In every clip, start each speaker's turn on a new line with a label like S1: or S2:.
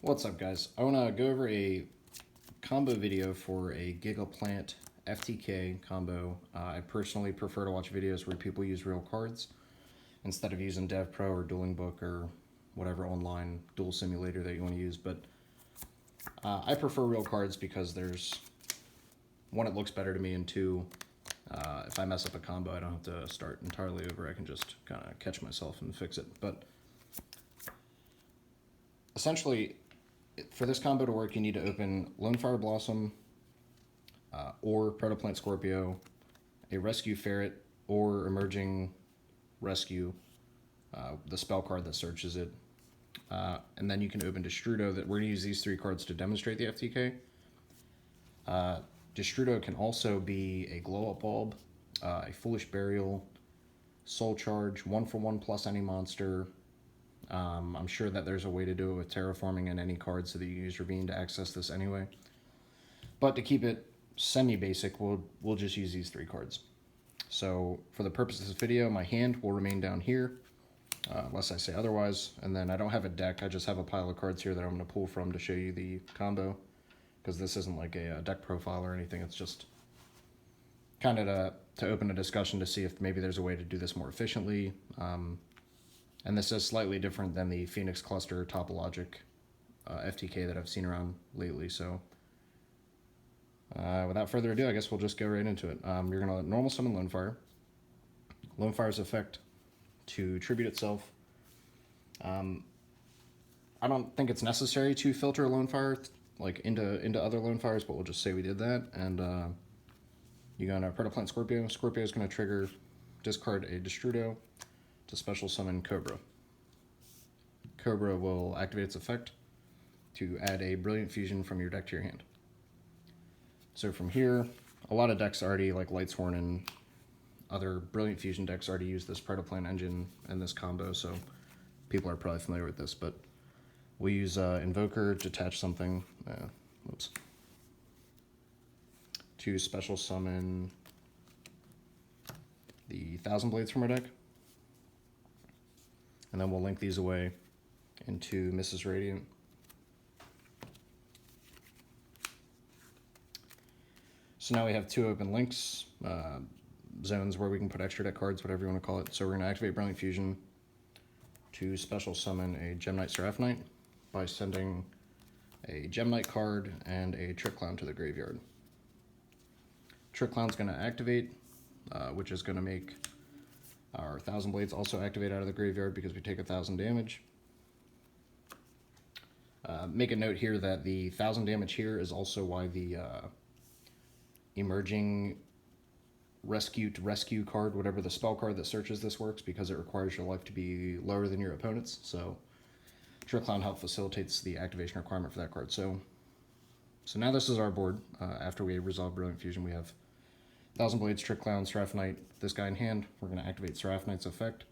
S1: What's up, guys? I want to go over a combo video for a Giga-Plant FTK combo. I personally prefer to watch videos where people use real cards instead of using DevPro or Dueling Book or whatever online duel simulator that you want to use. But I prefer real cards because there's, one, it looks better to me, and two, if I mess up a combo, I don't have to start entirely over. I can just kind of catch myself and fix it. But essentially, for this combo to work, you need to open Lonefire Blossom or Protoplant Scorpio, a Rescue Ferret or Emerging Rescue, the spell card that searches it. And then you can open Destrudo. That we're going to use these three cards to demonstrate the FTK. Destrudo can also be a Glow Up Bulb, a Foolish Burial, Soul Charge, 1-for-1 plus any monster. I'm sure that there's a way to do it with terraforming and any card so that you use Ravine to access this anyway. But to keep it semi-basic, we'll just use these three cards. So for the purpose of this video, my hand will remain down here, unless I say otherwise. And then I don't have a deck, I just have a pile of cards here that I'm going to pull from to show you the combo. Because this isn't like a deck profile or anything, it's just kind of to open a discussion to see if maybe there's a way to do this more efficiently. And this is slightly different than the Phoenix Cluster Topologic FTK that I've seen around lately. So without further ado, I guess we'll just go right into it. You're going to normal summon Lonefire. Lonefire's effect to tribute itself. I don't think it's necessary to filter Lonefire like into other Lonefires, but we'll just say we did that. And you're going to Protoplant Scorpio. Scorpio is going to trigger, discard a Destrudo to special summon Cobra. Cobra will activate its effect to add a Brilliant Fusion from your deck to your hand. So from here, a lot of decks already, like Lightsworn and other Brilliant Fusion decks, already use this Protoplant engine and this combo, so people are probably familiar with this. But we use Invoker to attach something, to special summon the Thousand Blades from our deck. And then we'll link these away into Mrs. Radiant. So now we have two open links, zones where we can put extra deck cards, whatever you want to call it. So we're going to activate Brilliant Fusion to special summon a Gem Knight Seraph Knight by sending a Gem Knight card and a Trick Clown to the graveyard. Trick Clown's going to activate, which is going to make our Thousand Blades also activate out of the graveyard because we take 1,000 damage. Make a note here that the 1,000 damage here is also why the Emerging Rescue card, whatever the spell card that searches this, works, because it requires your life to be lower than your opponent's. So Trick Clown help facilitates the activation requirement for that card. So now this is our board. After we resolve Brilliant Fusion, we have Thousand Blades, Trick Clown, Seraph Knight, this guy in hand. We're going to activate Seraph Knight's effect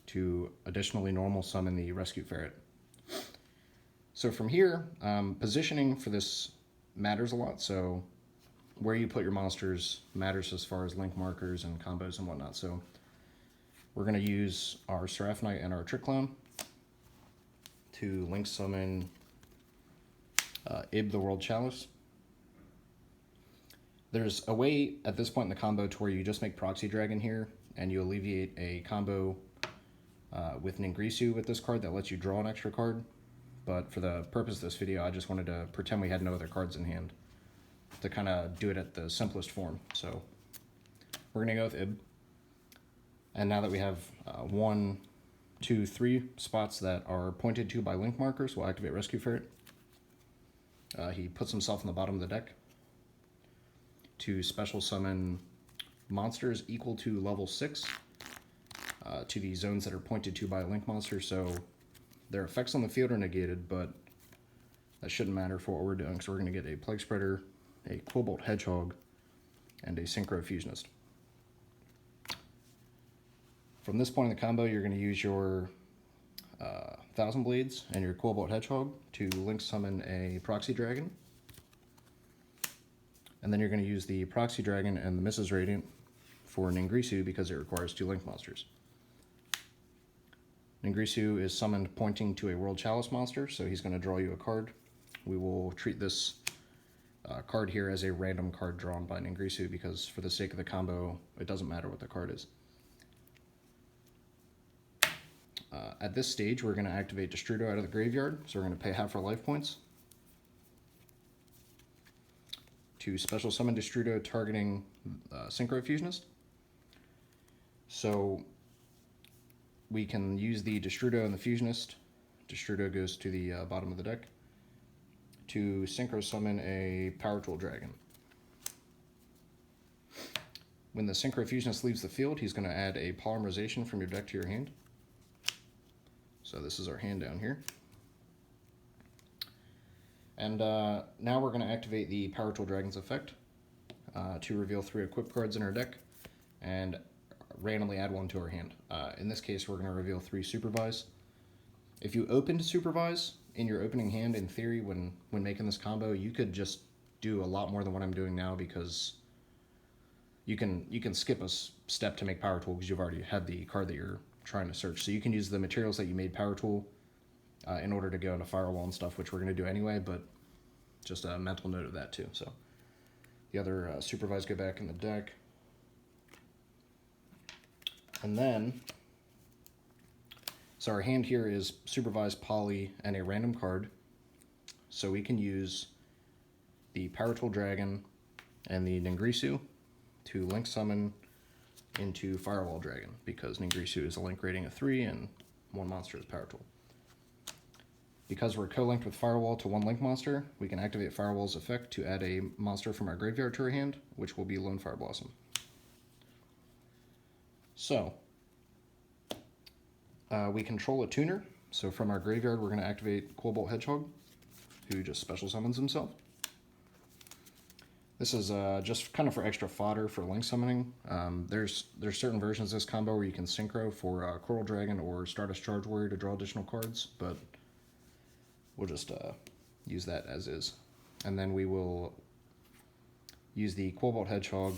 S1: to additionally normal summon the Rescue Ferret. So from here, positioning for this matters a lot. So where you put your monsters matters as far as link markers and combos and whatnot. So we're going to use our Seraph Knight and our Trick Clown to link summon Ib the World Chalice. There's a way at this point in the combo to where you just make Proxy Dragon here, and you alleviate a combo with Ningrisu with this card that lets you draw an extra card. But for the purpose of this video, I just wanted to pretend we had no other cards in hand to kind of do it at the simplest form. So we're going to go with Ib. And now that we have 1, 2, 3 spots that are pointed to by link markers, we'll activate Rescue Ferret. He puts himself in the bottom of the deck to special summon monsters equal to level 6 to the zones that are pointed to by a link monster. So their effects on the field are negated, but that shouldn't matter for what we're doing. So we're going to get a Plague Spreader, a Cobalt Hedgehog, and a Synchro Fusionist. From this point in the combo, you're going to use your Thousand Blades and your Cobalt Hedgehog to link summon a Proxy Dragon. And then you're going to use the Proxy Dragon and the Mrs. Radiant for Ningrisu because it requires 2 link monsters. Ningrisu is summoned pointing to a World Chalice monster, so he's going to draw you a card. We will treat this card here as a random card drawn by Ningrisu because for the sake of the combo, it doesn't matter what the card is. At this stage, we're going to activate Destrudo out of the graveyard, so we're going to pay half our life points to special summon Destrudo targeting Synchro Fusionist. So we can use the Destrudo and the Fusionist. Destrudo goes to the bottom of the deck to Synchro Summon a Power Tool Dragon. When the Synchro Fusionist leaves the field, he's going to add a Polymerization from your deck to your hand. So this is our hand down here. And now we're going to activate the Power Tool Dragon's effect to reveal 3 equipped cards in our deck and randomly add 1 to our hand. In this case, we're going to reveal 3 Supervise. If you open to Supervise in your opening hand, in theory, when making this combo, you could just do a lot more than what I'm doing now because you can skip a step to make Power Tool because you've already had the card that you're trying to search. So you can use the materials that you made Power Tool in order to go into Firewall and stuff, which we're going to do anyway, but just a mental note of that too. So the other Supervise go back in the deck. And then, so our hand here is Supervise, Poly, and a random card. So we can use the Power Tool Dragon and the Ningrisu to link summon into Firewall Dragon because Ningrisu is a link rating of 3 and 1 monster is Power Tool. Because we're co-linked with Firewall to 1 link monster, we can activate Firewall's effect to add a monster from our graveyard to our hand, which will be Lone Fire Blossom. So, we control a tuner. So from our graveyard, we're going to activate Cobalt Hedgehog, who just special summons himself. This is just kind of for extra fodder for link summoning. There's certain versions of this combo where you can synchro for Coral Dragon or Stardust Charge Warrior to draw additional cards, but we'll just use that as is. And then we will use the Cobalt Hedgehog,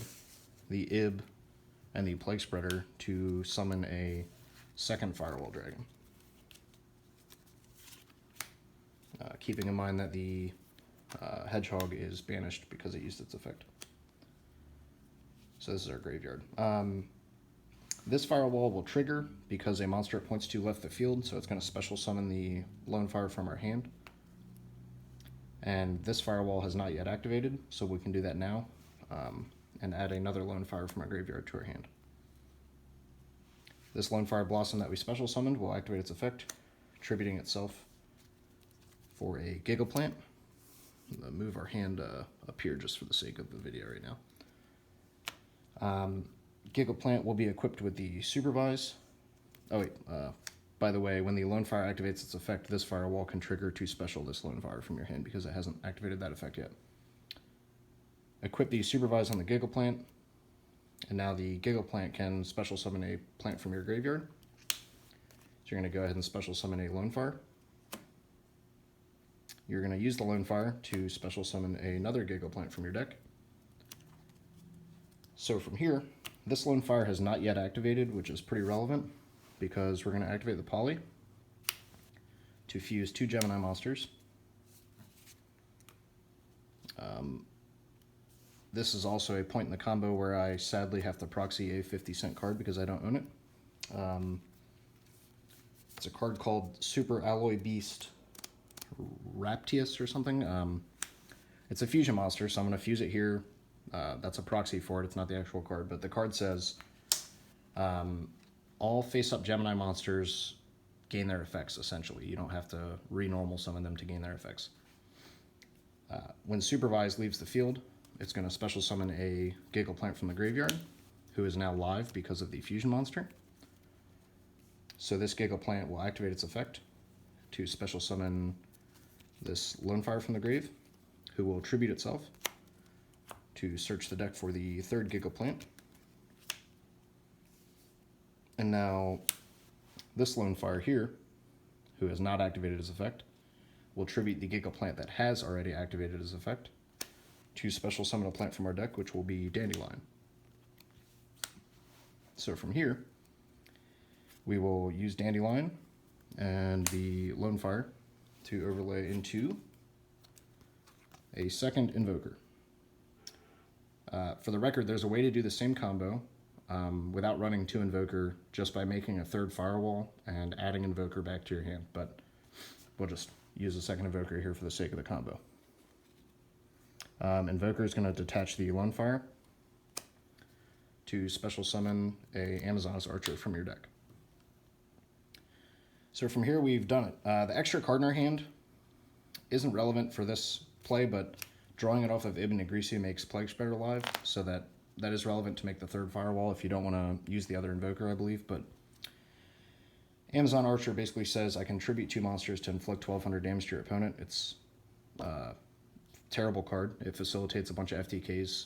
S1: the Ib, and the Plague Spreader to summon a second Firewall Dragon. Keeping in mind that the Hedgehog is banished because it used its effect. So this is our graveyard. This Firewall will trigger because a monster it points to left the field, so it's going to special summon the Lone Fire from our hand. And this Firewall has not yet activated, so we can do that now and add another Lone Fire from our graveyard to our hand. This Lone Fire Blossom that we special summoned will activate its effect, attributing itself for a Giga-Plant. I'll move our hand up here just for the sake of the video right now. Giga-Plant will be equipped with the Supervise. Oh wait, by the way, when the Lone Fire activates its effect, this Firewall can trigger to special this Lone Fire from your hand because it hasn't activated that effect yet. Equip the Supervise on the Giga-Plant, and now the Giga-Plant can special summon a plant from your graveyard. So you're going to go ahead and special summon a Lone Fire. You're going to use the Lone Fire to special summon another Giga-Plant from your deck. So from here, this Lone Fire has not yet activated, which is pretty relevant because we're going to activate the Poly to fuse 2 Gemini monsters. This is also a point in the combo where I sadly have to proxy a 50-cent card because I don't own it. It's a card called Super Alloy Beast Raptius or something. It's a fusion monster, so I'm going to fuse it here. That's a proxy for it. It's not the actual card, but the card says all face-up Gemini monsters gain their effects, essentially. You don't have to re-normal summon them to gain their effects. When Supervise leaves the field, it's going to special summon a Giga-Plant from the graveyard, who is now live because of the fusion monster. So this Giga-Plant will activate its effect to special summon this Lone Fire from the grave, who will tribute itself to search the deck for the 3rd Giga-Plant. And now this Lone Fire here, who has not activated his effect, will tribute the Giga-Plant that has already activated his effect to special summon a plant from our deck, which will be Dandelion. So from here, we will use Dandelion and the Lone Fire to overlay into a second Invoker. For the record, there's a way to do the same combo without running 2 Invoker, just by making a 3rd Firewall and adding Invoker back to your hand, but we'll just use a second Invoker here for the sake of the combo. Invoker is going to detach the Lone Fire to special summon a Amazoness Archer from your deck. So from here we've done it. The extra card in our hand isn't relevant for this play, but drawing it off of Ibn Negrisu makes Plague Spreader live, so that is relevant to make the 3rd Firewall if you don't want to use the other Invoker, I believe. But Amazon Archer basically says, I contribute 2 monsters to inflict 1200 damage to your opponent. It's a terrible card. It facilitates a bunch of FTKs.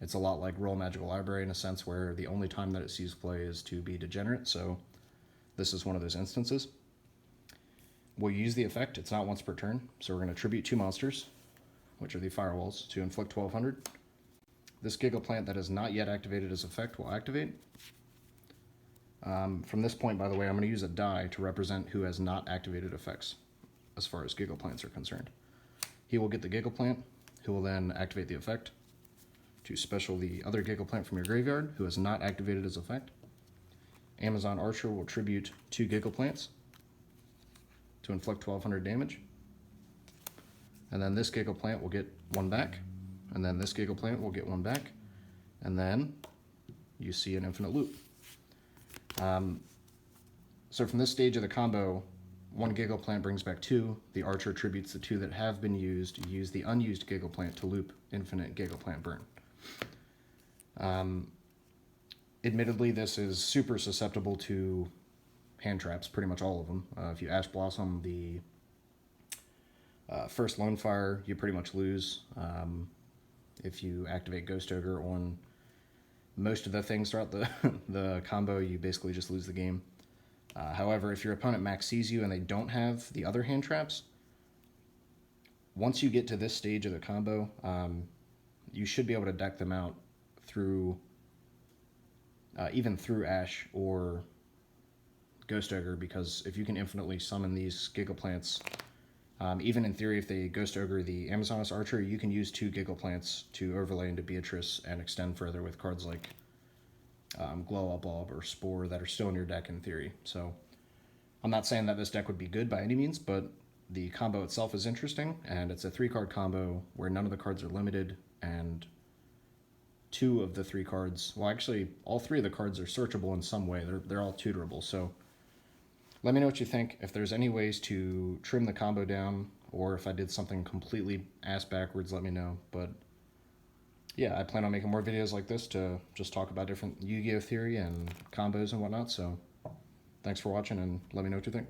S1: It's a lot like Royal Magical Library in a sense, where the only time that it sees play is to be degenerate, so this is one of those instances. We'll use the effect. It's not once per turn, so we're going to tribute 2 monsters, which are the Firewalls, to inflict 1200. This Giga-Plant that is not yet activated as effect will activate. From this point, by the way, I'm going to use a die to represent who has not activated effects as far as Giga-Plants are concerned. He will get the Giga-Plant, who will then activate the effect to special the other Giga-Plant from your graveyard, who has not activated as effect. Amazon Archer will tribute 2 Giga-Plants to inflict 1200 damage. And then this Giga-Plant will get 1 back. And then this Giga-Plant will get 1 back. And then you see an infinite loop. So from this stage of the combo, 1 Giga-Plant brings back 2. The Archer tributes the 2 that have been used. You use the unused Giga-Plant to loop infinite Giga-Plant burn. Admittedly, this is super susceptible to hand traps, pretty much all of them. If you Ash Blossom the first Lone Fire, you pretty much lose. If you activate Ghost Ogre on most of the things throughout the combo, you basically just lose the game. However, if your opponent max sees you and they don't have the other hand traps, once you get to this stage of the combo, you should be able to deck them out through even through Ash or Ghost Ogre, because if you can infinitely summon these Giga-Plants, even in theory, if they Ghost Ogre the Amazoness Archer, you can use 2 Giga-Plants to overlay into Beatrice and extend further with cards like Glow Up Bulb or Spore that are still in your deck in theory. So I'm not saying that this deck would be good by any means, but the combo itself is interesting, and it's a 3-card combo where none of the cards are limited, and 2 of the 3 cards, well actually all 3 of the cards are searchable in some way. They're all tutorable, so let me know what you think. If there's any ways to trim the combo down, or if I did something completely ass backwards, let me know. But yeah, I plan on making more videos like this to just talk about different Yu-Gi-Oh theory and combos and whatnot, so thanks for watching, and let me know what you think.